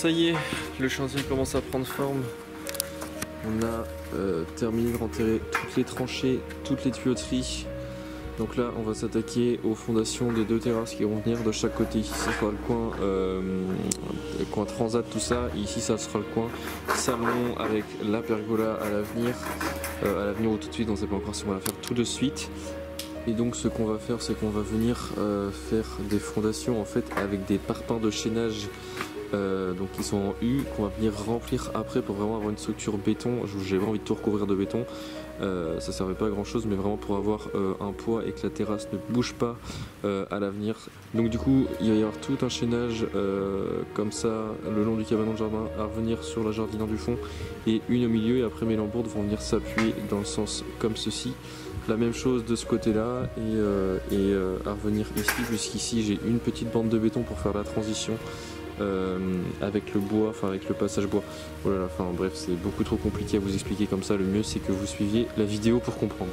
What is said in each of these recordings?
ça y est, le chantier commence à prendre forme. On a terminé de renterrer toutes les tranchées, toutes les tuyauteries. Donc là, on va s'attaquer aux fondations des 2 terrasses qui vont venir de chaque côté. Ici, ça sera le coin transat, tout ça. Et ici, ça sera le coin salon avec la pergola à l'avenir. À l'avenir ou tout de suite, on ne sait pas encore si on va la faire tout de suite. Et donc, ce qu'on va faire, c'est qu'on va venir faire des fondations en fait avec des parpaings de chaînage. Donc qui sont en U, qu'on va venir remplir après pour vraiment avoir une structure béton. J'ai vraiment envie de tout recouvrir de béton. Ça servait pas à grand chose, mais vraiment pour avoir un poids et que la terrasse ne bouge pas à l'avenir. Donc du coup il va y avoir tout un chaînage comme ça le long du cabanon de jardin à revenir sur la jardinière du fond et une au milieu, et après mes lambourdes vont venir s'appuyer dans le sens comme ceci. La même chose de ce côté là et à revenir ici, puisqu'ici j'ai une petite bande de béton pour faire la transition avec le bois, enfin avec le passage bois. Oh là là, enfin bref, c'est beaucoup trop compliqué à vous expliquer comme ça. Le mieux c'est que vous suiviez la vidéo pour comprendre.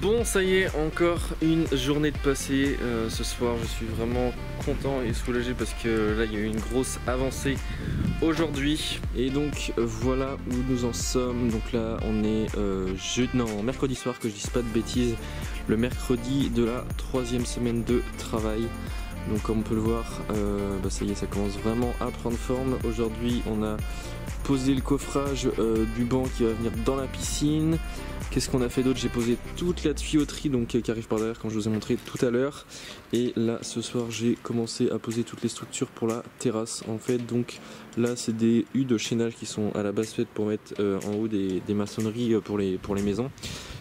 Bon, ça y est, encore une journée de passée. Ce soir, je suis vraiment content et soulagé parce que là, il y a eu une grosse avancée aujourd'hui. Et donc, voilà où nous en sommes. Donc là, on est mercredi soir, que je dise pas de bêtises. Le mercredi de la 3e semaine de travail. Donc comme on peut le voir, ça y est, ça commence vraiment à prendre forme. Aujourd'hui, on a posé le coffrage du banc qui va venir dans la piscine. Qu'est-ce qu'on a fait d'autre? J'ai posé toute la tuyauterie donc, qui arrive par derrière, comme je vous ai montré tout à l'heure. Et là, ce soir, j'ai commencé à poser toutes les structures pour la terrasse. En fait, donc là, c'est des U de chaînage qui sont à la base faites pour mettre en haut des maçonneries pour les maisons.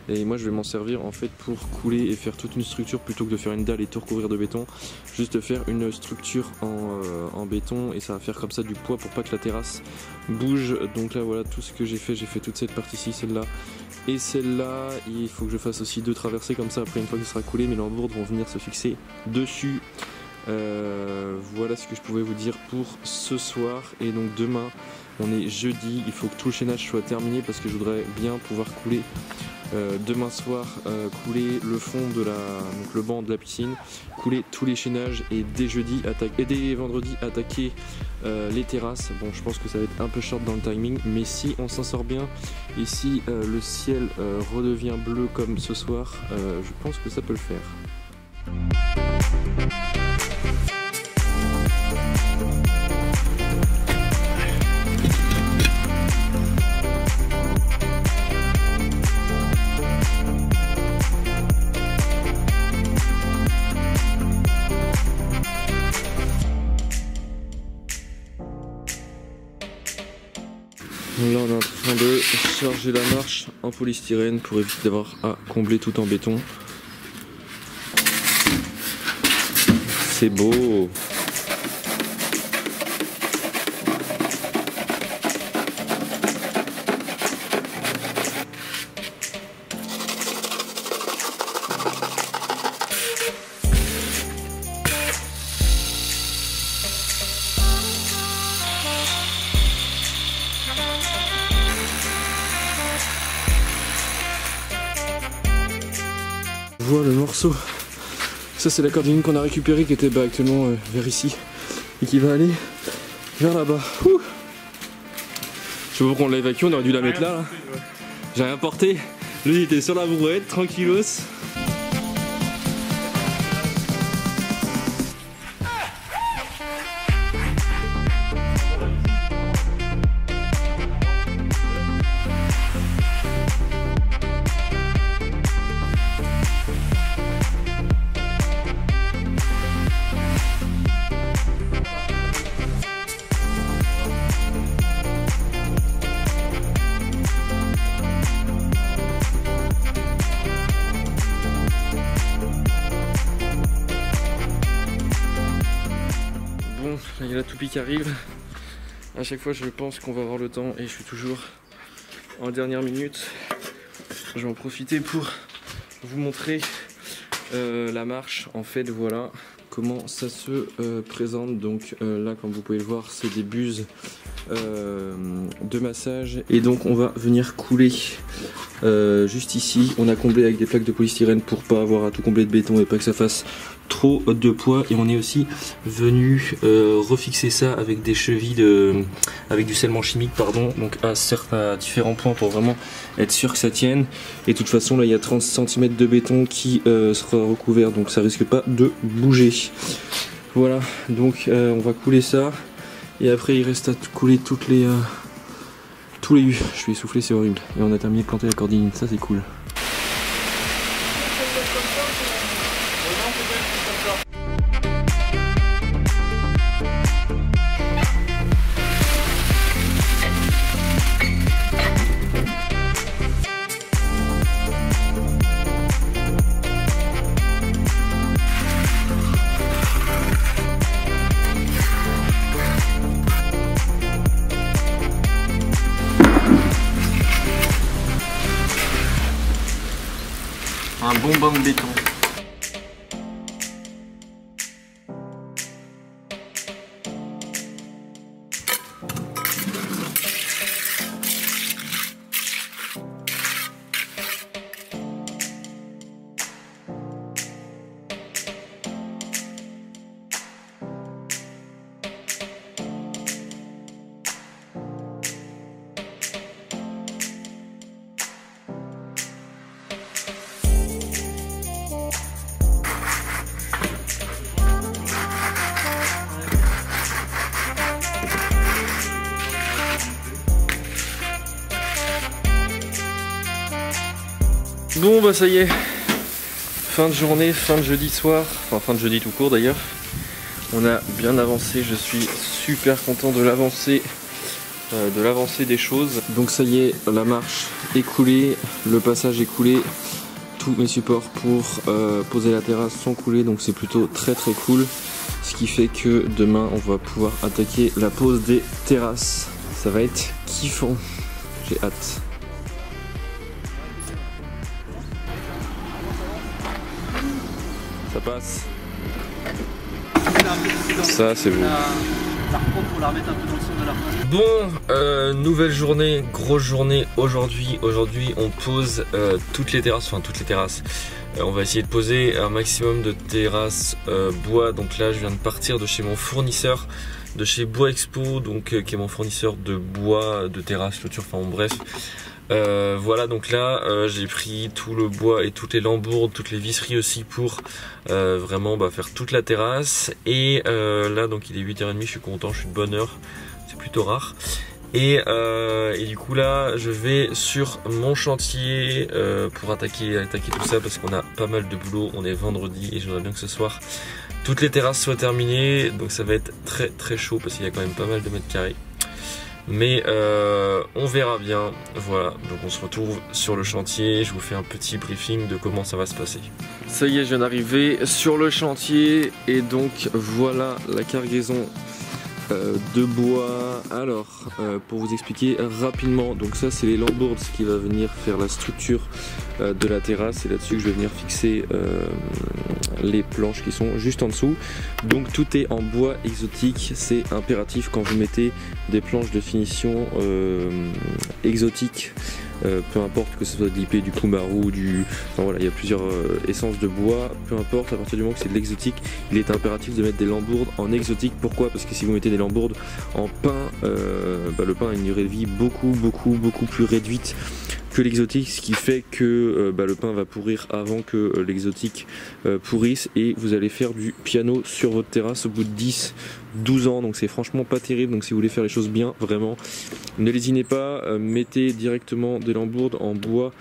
Et moi, je vais m'en servir en fait pour couler et faire toute une structure plutôt que de faire une dalle et tout recouvrir de béton. Juste faire une structure en béton, et ça va faire comme ça du poids pour pas que la terrasse bouge. Donc là, voilà tout ce que j'ai fait. J'ai fait toute cette partie-ci, celle-là et celle-là. Il faut que je fasse aussi 2 traversées comme ça. Après, une fois que ce sera coulé, mes lambourdes vont venir se fixer dessus. Voilà ce que je pouvais vous dire pour ce soir. Et donc demain, on est jeudi. Il faut que tout le chaînage soit terminé parce que je voudrais bien pouvoir couler demain soir, couler le fond de donc le banc de la piscine, couler tous les chaînages, et dès jeudi et dès vendredi attaquer les terrasses. Bon, je pense que ça va être un peu short dans le timing, mais si on s'en sort bien et si le ciel redevient bleu comme ce soir, je pense que ça peut le faire. Là, on est en train de charger la marche en polystyrène pour éviter d'avoir à combler tout en béton. C'est beau. Voilà le morceau. Ça, c'est la corde ligne qu'on a récupérée, qui était actuellement vers ici et qui va aller vers là-bas. Je sais pas pourquoi on l'a évacué, on aurait dû la mettre là. J'ai rien porté. Lui, il était sur la brouette, tranquillos. pluie qui arrive. À chaque fois je pense qu'on va avoir le temps et je suis toujours en dernière minute. Je vais en profiter pour vous montrer la marche. En fait voilà comment ça se présente. Donc là comme vous pouvez le voir, c'est des buses de massage et donc on va venir couler juste ici. On a comblé avec des plaques de polystyrène pour pas avoir à tout combler de béton et pas que ça fasse trop de poids, et on est aussi venu refixer ça avec des chevilles avec du scellement chimique pardon, donc à différents points pour vraiment être sûr que ça tienne. Et de toute façon là il y a 30 cm de béton qui sera recouvert, donc ça risque pas de bouger. Voilà, donc on va couler ça et après il reste à couler tous les U. Je suis essoufflé, c'est horrible. Et on a terminé de planter la cordinine, ça c'est cool. Un bon banc de béton. Bon bah ça y est, fin de journée, fin de jeudi soir, enfin fin de jeudi tout court d'ailleurs. On a bien avancé, je suis super content de l'avancée des choses. Donc ça y est, la marche est coulée, le passage est coulé, tous mes supports pour poser la terrasse sont coulés, donc c'est plutôt très cool. Ce qui fait que demain on va pouvoir attaquer la pose des terrasses. Ça va être kiffant, j'ai hâte. Ça passe. Ça c'est beau. Bon, nouvelle journée, grosse journée aujourd'hui. Aujourd'hui on pose toutes les terrasses, enfin toutes les terrasses. On va essayer de poser un maximum de terrasses bois. Donc là je viens de partir de chez mon fournisseur, de chez Bois Expo, donc qui est mon fournisseur de bois, de terrasses, clôture, enfin bref. Voilà, donc là j'ai pris tout le bois et toutes les lambourdes, toutes les visseries aussi pour vraiment faire toute la terrasse. Et là donc il est 8h30, je suis content, je suis de bonne heure, c'est plutôt rare. Et du coup là je vais sur mon chantier pour attaquer tout ça parce qu'on a pas mal de boulot. On est vendredi et j'aimerais bien que ce soir toutes les terrasses soient terminées. Donc ça va être très chaud parce qu'il y a quand même pas mal de mètres carrés. Mais on verra bien. Voilà, donc on se retrouve sur le chantier. Je vous fais un petit briefing de comment ça va se passer. Ça y est, je viens d'arriver sur le chantier. Et donc voilà la cargaison de bois. Alors pour vous expliquer rapidement, donc ça c'est les lambourdes, ce qui va venir faire la structure de la terrasse. C'est là-dessus que je vais venir fixer les planches qui sont juste en dessous. Donc tout est en bois exotique, c'est impératif quand vous mettez des planches de finition exotiques, peu importe que ce soit de l'IP, du Kumaru, enfin voilà, il y a plusieurs essences de bois, peu importe, à partir du moment que c'est de l'exotique, il est impératif de mettre des lambourdes en exotique. Pourquoi? Parce que si vous mettez des lambourdes en pin, le pin a une durée de vie beaucoup plus réduite que l'exotique, ce qui fait que le pin va pourrir avant que l'exotique pourrisse, et vous allez faire du piano sur votre terrasse au bout de 10-12 ans, donc c'est franchement pas terrible. Donc si vous voulez faire les choses bien, vraiment, ne lésinez pas, mettez directement des lambourdes en bois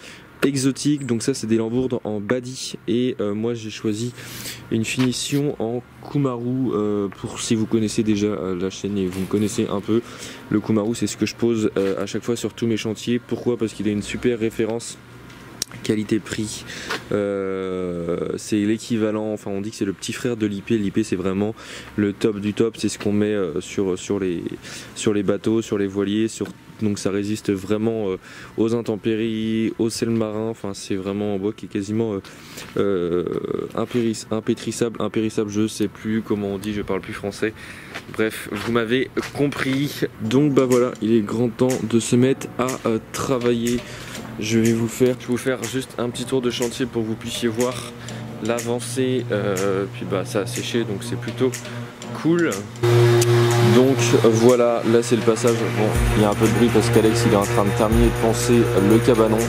exotique. Donc ça c'est des lambourdes en badi, et moi j'ai choisi une finition en Kumaru, pour si vous connaissez déjà la chaîne et vous me connaissez un peu, le Kumaru c'est ce que je pose à chaque fois sur tous mes chantiers. Pourquoi? Parce qu'il a une super référence qualité-prix, c'est l'équivalent, enfin on dit que c'est le petit frère de l'IP. L'IP c'est vraiment le top du top, c'est ce qu'on met sur les bateaux, sur les voiliers, donc ça résiste vraiment aux intempéries, au sel marin, enfin c'est vraiment un bois qui est quasiment impérissable, je sais plus comment on dit, je parle plus français, bref vous m'avez compris. Donc bah voilà, il est grand temps de se mettre à travailler. Je vais vous faire juste un petit tour de chantier pour que vous puissiez voir l'avancée, puis bah ça a séché donc c'est plutôt cool. Donc voilà, là c'est le passage. Bon, il y a un peu de bruit parce qu'Alex il est en train de terminer de poncer le cabanon.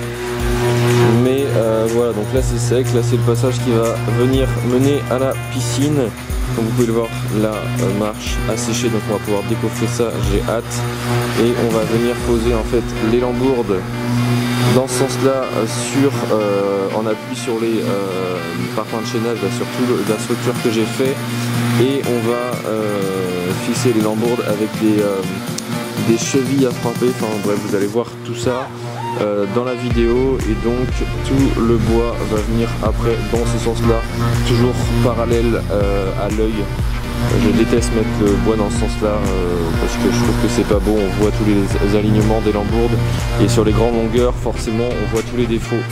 Mais voilà, donc là c'est sec, là c'est le passage qui va venir mener à la piscine. Comme vous pouvez le voir, la marche a séché, donc on va pouvoir décoffrer ça, j'ai hâte. Et on va venir poser en fait les lambourdes dans ce sens-là, en appui sur les parpaings de chaînage, sur toute la structure que j'ai fait. Et on va fixer les lambourdes avec des chevilles à frapper, enfin bref vous allez voir tout ça dans la vidéo. Et donc tout le bois va venir après dans ce sens là, toujours parallèle à l'œil. Je déteste mettre le bois dans ce sens là parce que je trouve que c'est pas beau, on voit tous les alignements des lambourdes et sur les grandes longueurs forcément on voit tous les défauts.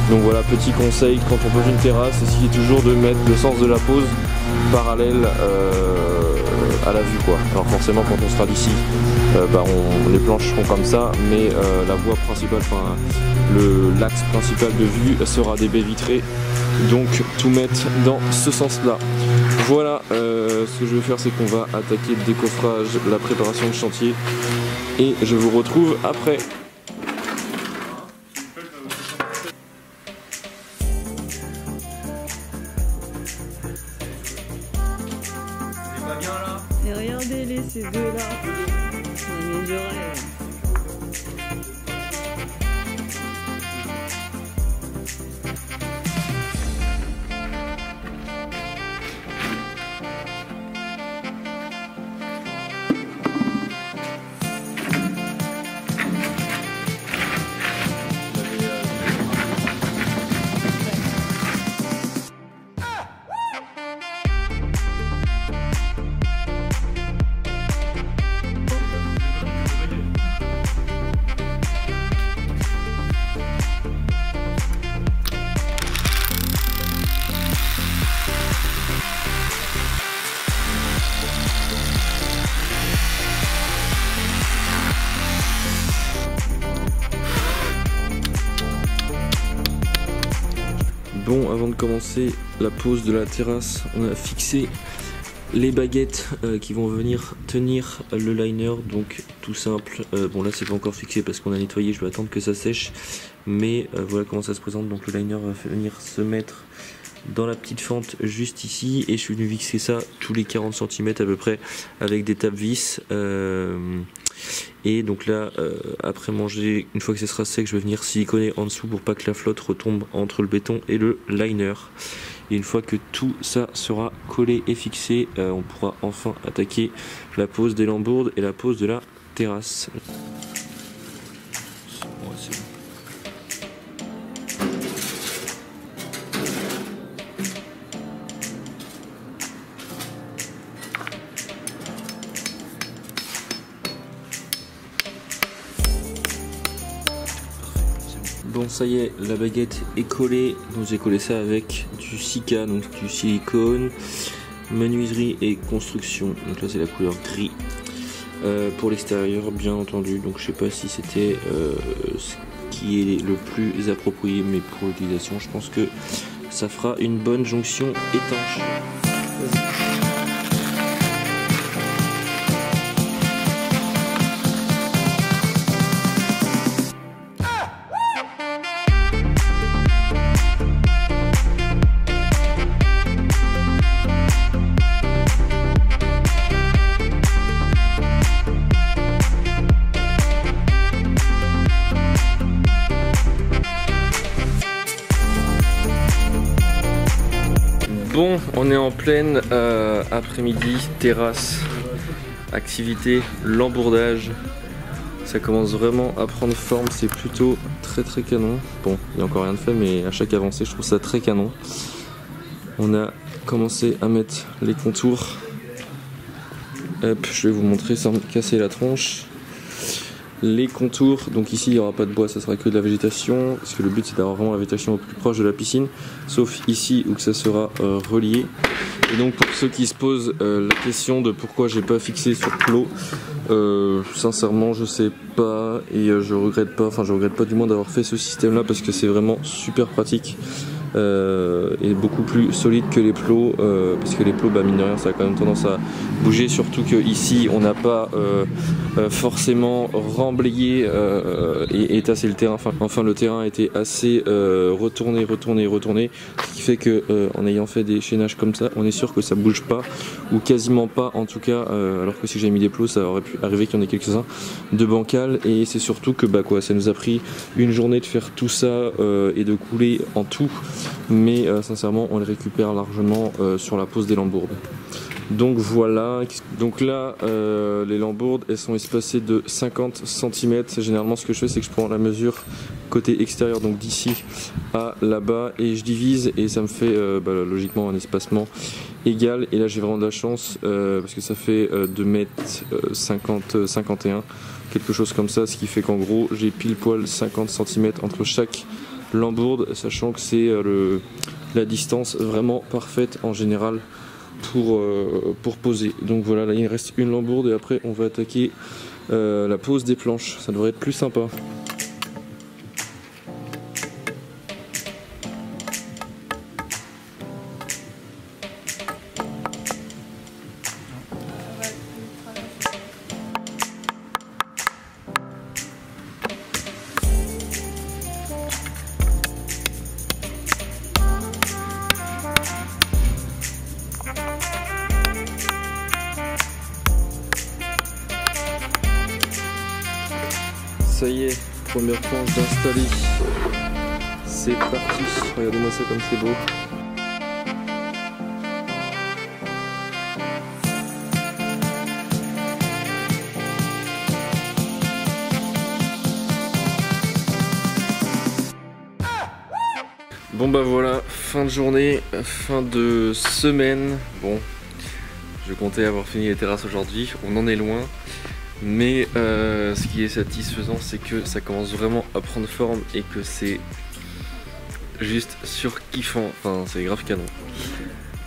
Donc voilà, petit conseil quand on pose une terrasse, essayez toujours de mettre le sens de la pose parallèle à la vue quoi. Alors forcément quand on sera d'ici, les planches seront comme ça, mais la voie principale, enfin l'axe principal de vue sera des baies vitrées, donc tout mettre dans ce sens là. Voilà, ce que je vais faire c'est qu'on va attaquer le décoffrage, la préparation de chantier et je vous retrouve après. Et regardez-les ces deux-là, mes oreilles. Bon, avant de commencer la pose de la terrasse, on a fixé les baguettes qui vont venir tenir le liner, donc tout simple. Bon là c'est pas encore fixé parce qu'on a nettoyé, je vais attendre que ça sèche, mais voilà comment ça se présente. Donc le liner va venir se mettre dans la petite fente juste ici et je suis venu fixer ça tous les 40 cm à peu près avec des tape vis. Et donc là après manger, une fois que ce sera sec, je vais venir siliconer en dessous pour pas que la flotte retombe entre le béton et le liner. Et une fois que tout ça sera collé et fixé, on pourra enfin attaquer la pose des lambourdes et la pose de la terrasse. Bon ça y est, la baguette est collée, donc j'ai collé ça avec du Sika, donc du silicone, menuiserie et construction, donc là c'est la couleur gris pour l'extérieur bien entendu, donc je sais pas si c'était ce qui est le plus approprié, mais pour l'utilisation je pense que ça fera une bonne jonction étanche. Bon, on est en pleine après-midi, terrasse, activité, lambourdage. Ça commence vraiment à prendre forme, c'est plutôt très canon. Bon, il n'y a encore rien de fait, mais à chaque avancée, je trouve ça très canon. On a commencé à mettre les contours. Hop, je vais vous montrer sans me casser la tronche. Les contours, donc ici il n'y aura pas de bois, ça sera que de la végétation, parce que le but c'est d'avoir vraiment la végétation au plus proche de la piscine, sauf ici où que ça sera relié. Et donc pour ceux qui se posent la question de pourquoi j'ai pas fixé sur plot, sincèrement je sais pas, et je regrette pas du moins d'avoir fait ce système là, parce que c'est vraiment super pratique. Et beaucoup plus solide que les plots, parce que les plots, mine de rien, ça a quand même tendance à bouger, surtout que ici on n'a pas forcément remblayé et tassé le terrain. Enfin le terrain a été assez retourné, ce qui fait que en ayant fait des chaînages comme ça, on est sûr que ça bouge pas, ou quasiment pas en tout cas, alors que si j'ai mis des plots, ça aurait pu arriver qu'il y en ait quelques-uns de bancal. Et c'est surtout que ça nous a pris une journée de faire tout ça et de couler en tout. Mais sincèrement on les récupère largement sur la pose des lambourdes. Donc voilà, donc là les lambourdes elles sont espacées de 50 cm. Généralement ce que je fais c'est que je prends la mesure côté extérieur, donc d'ici à là-bas, et je divise et ça me fait logiquement un espacement égal. Et là j'ai vraiment de la chance parce que ça fait 2,50 m, quelque chose comme ça, ce qui fait qu'en gros j'ai pile poil 50 cm entre chaque lambourde, sachant que c'est la distance vraiment parfaite en général pour poser. Donc voilà, là il reste une lambourde et après on va attaquer la pose des planches, ça devrait être plus sympa. Ça y est, première planche d'installer. C'est parti. Regardez-moi ça comme c'est beau. Bon voilà, fin de journée, fin de semaine. Bon, je comptais avoir fini les terrasses aujourd'hui, on en est loin. Mais ce qui est satisfaisant, c'est que ça commence vraiment à prendre forme et que c'est juste surkiffant. Enfin, c'est grave canon.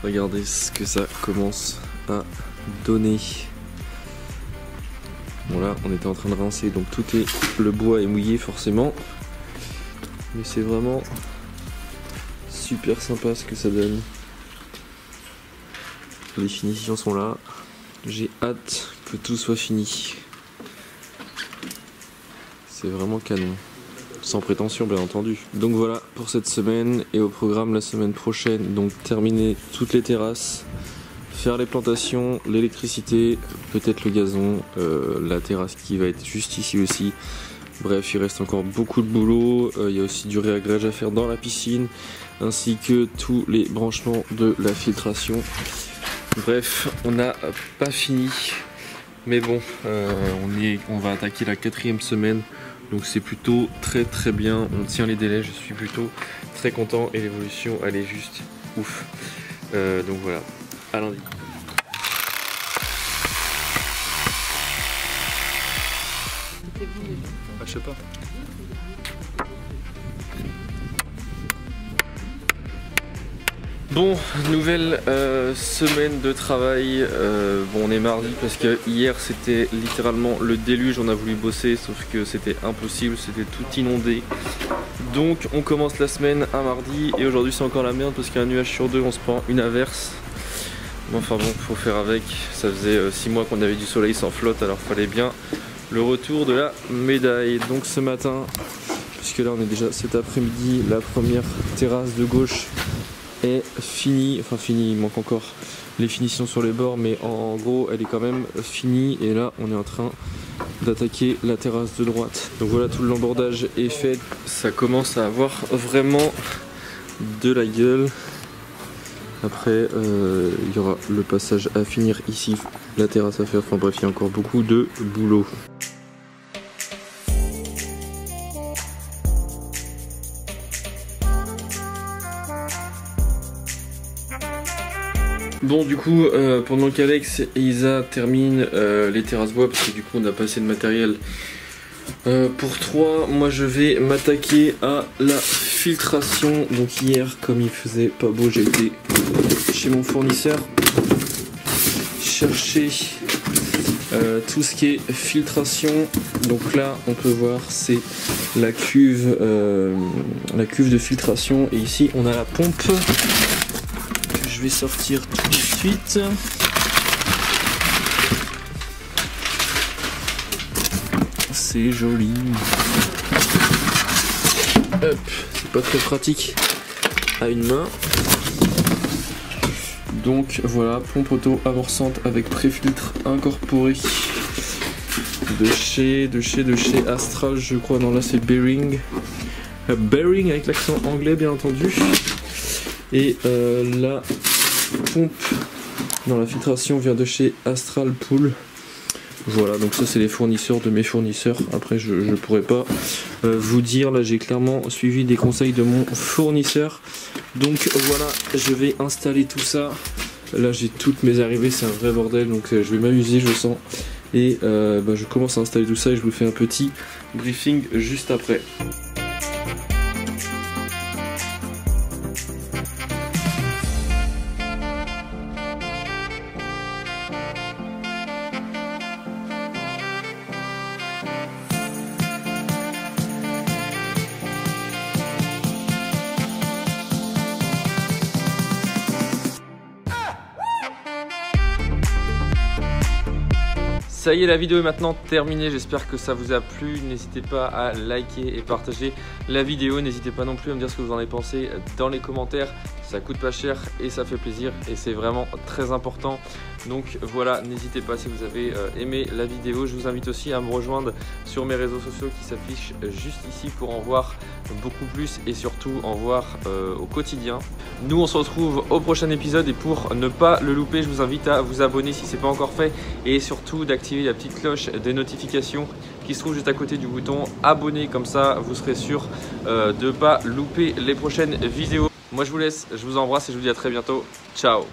Regardez ce que ça commence à donner. Bon là, on était en train de rincer, donc le bois est mouillé forcément. Mais c'est vraiment super sympa ce que ça donne. Les finitions sont là. J'ai hâte que tout soit fini. C'est vraiment canon. Sans prétention bien entendu. Donc voilà pour cette semaine, et au programme la semaine prochaine, donc terminer toutes les terrasses, faire les plantations, l'électricité, peut-être le gazon, la terrasse qui va être juste ici aussi. Bref, il reste encore beaucoup de boulot. Il y a aussi du réagrège à faire dans la piscine, ainsi que tous les branchements de la filtration. Bref, on n'a pas fini, mais bon, on va attaquer la 4e semaine, donc c'est plutôt très bien, on tient les délais, je suis plutôt très content et l'évolution elle est juste ouf. Donc voilà, à lundi. Je sais pas. Bon, nouvelle semaine de travail. Bon, on est mardi parce que hier c'était littéralement le déluge, on a voulu bosser sauf que c'était impossible, c'était tout inondé. Donc on commence la semaine à mardi et aujourd'hui c'est encore la merde parce qu'un nuage sur deux on se prend une averse. Enfin bon, faut faire avec, ça faisait 6 mois qu'on avait du soleil sans flotte, alors fallait bien le retour de la médaille. Donc ce matin, puisque là on est déjà cet après-midi, la première terrasse de gauche est finie, enfin finie, il manque encore les finitions sur les bords, mais en gros elle est quand même finie. Et là on est en train d'attaquer la terrasse de droite. Donc voilà, tout le lambordage est fait, ça commence à avoir vraiment de la gueule. Après il y aura le passage à finir ici, la terrasse à faire, enfin bref il y a encore beaucoup de boulot. Bon du coup pendant qu'Alex et Isa terminent les terrasses bois, parce que du coup on a pas assez de matériel pour 3, moi je vais m'attaquer à la filtration. Donc hier, comme il faisait pas beau, j'ai été chez mon fournisseur chercher tout ce qui est filtration. Donc là on peut voir c'est la cuve de filtration, et ici on a la pompe que je vais sortir tout de suite. C'est joli. Hop, c'est pas très pratique à une main. Donc voilà, pompe auto amorçante avec pré-filtre incorporé de chez Astral, je crois. Non, là c'est Bearing. Bearing avec l'accent anglais bien entendu. Et la pompe dans la filtration vient de chez Astral Pool. Voilà, donc ça c'est les fournisseurs de mes fournisseurs. Après je pourrais pas vous dire, là j'ai clairement suivi des conseils de mon fournisseur. Donc voilà, je vais installer tout ça. Là j'ai toutes mes arrivées, c'est un vrai bordel, donc je vais m'amuser, je sens. Et je commence à installer tout ça et je vous fais un petit briefing juste après. Ça y est, la vidéo est maintenant terminée, j'espère que ça vous a plu. N'hésitez pas à liker et partager la vidéo. N'hésitez pas non plus à me dire ce que vous en avez pensé dans les commentaires. Ça coûte pas cher et ça fait plaisir et c'est vraiment très important. Donc voilà, n'hésitez pas si vous avez aimé la vidéo. Je vous invite aussi à me rejoindre sur mes réseaux sociaux qui s'affichent juste ici pour en voir beaucoup plus et surtout en voir au quotidien. Nous on se retrouve au prochain épisode et pour ne pas le louper, je vous invite à vous abonner si ce n'est pas encore fait et surtout d'activer la petite cloche des notifications qui se trouve juste à côté du bouton abonner, comme ça vous serez sûr de ne pas louper les prochaines vidéos. Moi je vous laisse, je vous embrasse et je vous dis à très bientôt. Ciao.